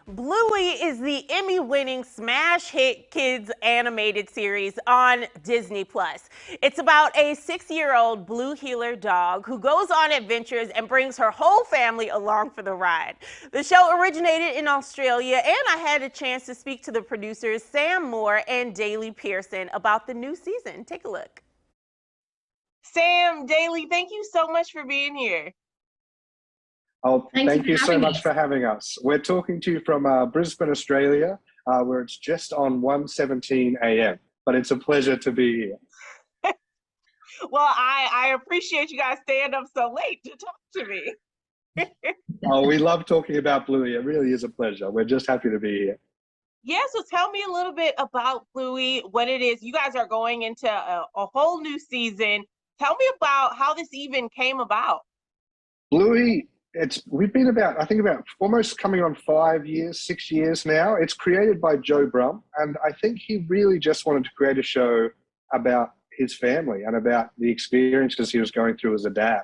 Bluey is the Emmy-winning smash hit kids animated series on Disney Plus. It's about a 6-year-old blue heeler dog who goes on adventures and brings her whole family along for the ride. The show originated in Australia, and I had a chance to speak to the producers Sam Moore and Daley Pearson about the new season. Take a look. Sam, Daley, thank you so much for being here. Oh, thank you so much for having us. We're talking to you from Brisbane, Australia, where it's just on 1:17 a.m. But it's a pleasure to be here. Well, I appreciate you guys staying up so late to talk to me. Oh, we love talking about Bluey. It really is a pleasure. We're just happy to be here. Yeah, so tell me a little bit about Bluey, what it is. You guys are going into a whole new season. Tell me about how this even came about. Bluey, we've been about almost coming on 5 years, 6 years now. It's created by Joe Brum, and I think he really just wanted to create a show about his family and about the experiences he was going through as a dad.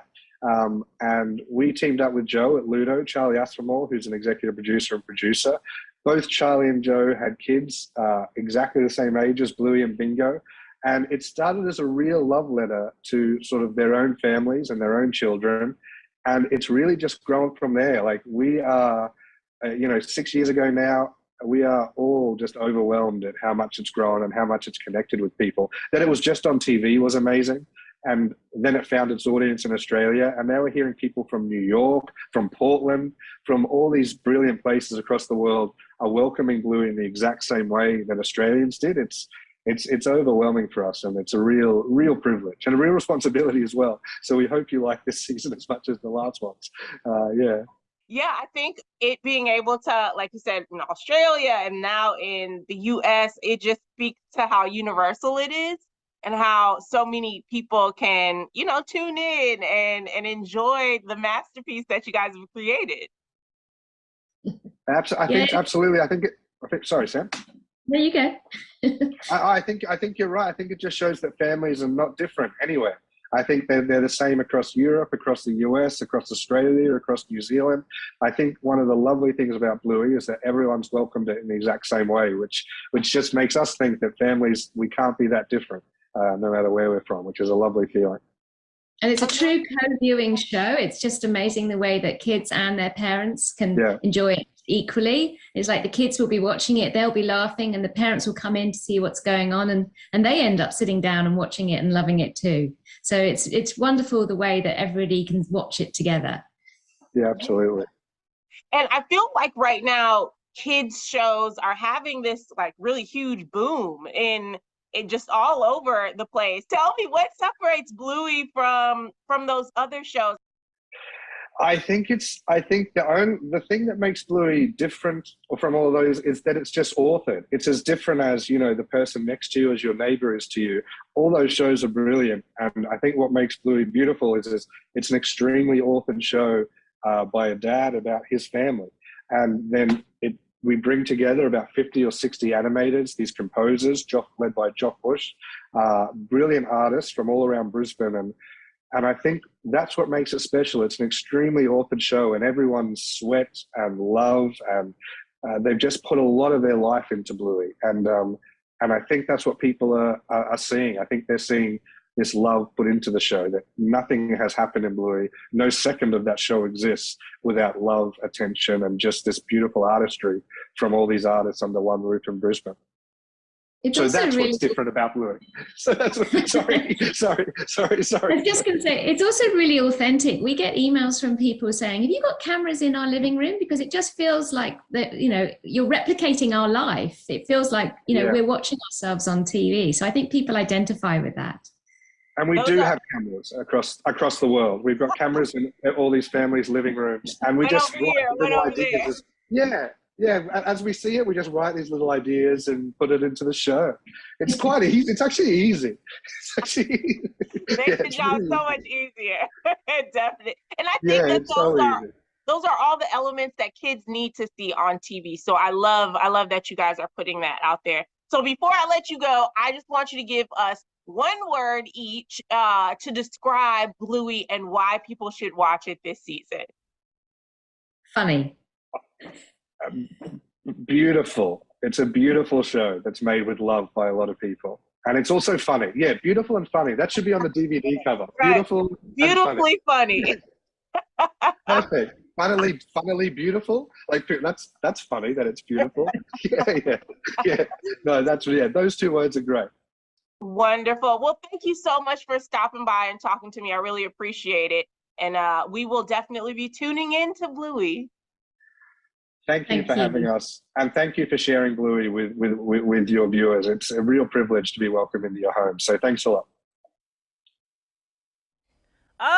And we teamed up with Joe at Ludo, Charlie Aspinall, who's an executive producer and producer. Both Charlie and Joe had kids exactly the same age as Bluey and Bingo. And it started as a real love letter to sort of their own families and their own children. And it's really just grown from there. Like we are, 6 years ago now, we are all just overwhelmed at how much it's grown and how much it's connected with people. That it was just on TV was amazing. And then it found its audience in Australia. And now we're hearing people from New York, from Portland, from all these brilliant places across the world are welcoming Bluey in the exact same way that Australians did. It's overwhelming for us, and it's a real privilege and a real responsibility as well. So we hope you like this season as much as the last ones. Yeah, I think it being able to, like you said, in Australia and now in the US, it just speaks to how universal it is and how so many people can, tune in and enjoy the masterpiece that you guys have created. Absolutely. Sorry, Sam. There you go. I think you're right. I think it just shows that families are not different anywhere. I think they're the same across Europe, across the US, across Australia, across New Zealand. I think one of the lovely things about Bluey is that everyone's welcomed it in the exact same way, which just makes us think that families, we can't be that different, no matter where we're from, which is a lovely feeling. And it's a true co-viewing show. It's just amazing the way that kids and their parents can enjoy it equally. It's like the kids will be watching it, they'll be laughing, and the parents will come in to see what's going on, and they end up sitting down and watching it and loving it too. So it's wonderful the way that everybody can watch it together. Yeah, absolutely. And I feel like right now kids shows are having this like really huge boom in just all over the place. Tell me, what separates Bluey from those other shows? I think the thing that makes Bluey different from all of those is that it's just authored. It's as different as, the person next to you, as your neighbor is to you. All those shows are brilliant. And I think what makes Bluey beautiful is it's an extremely authored show by a dad about his family. And then we bring together about 50 or 60 animators, these composers, led by Jock Bush, brilliant artists from all around Brisbane. And I think that's what makes it special. It's an extremely authored show, and everyone sweat and love, and they've just put a lot of their life into Bluey. And I think that's what people are seeing. I think they're seeing this love put into the show, that nothing has happened in Bluey. No second of that show exists without love, attention, and just this beautiful artistry from all these artists under one roof in Brisbane. So that's what's different about Bluey. So that's sorry. I was just going to say, it's also really authentic. We get emails from people saying, have you got cameras in our living room? Because it just feels like that, you're replicating our life. It feels like, we're watching ourselves on TV. So I think people identify with that. And we do have cameras across the world. We've got cameras in all these families' living rooms. And we just write little ideas. Yeah, as we see it, we just write these little ideas and put it into the show. It's quite easy. It's actually easy. It makes the job so much easier. Definitely. And I think that those are all the elements that kids need to see on TV. So I love that you guys are putting that out there. So before I let you go, I just want you to give us one word each to describe Bluey and why people should watch it this season. Funny. Beautiful. It's a beautiful show that's made with love by a lot of people. And it's also funny. Yeah, beautiful and funny. That should be on the DVD cover. Right. Beautiful and funny. Beautifully funny. Perfect. Funnily beautiful. Like that's funny that it's beautiful. Yeah. No, those two words are great. Wonderful. Well, thank you so much for stopping by and talking to me. I really appreciate it. And we will definitely be tuning in to Bluey. Thank you for having us. And thank you for sharing Bluey with your viewers. It's a real privilege to be welcomed into your home. So thanks a lot.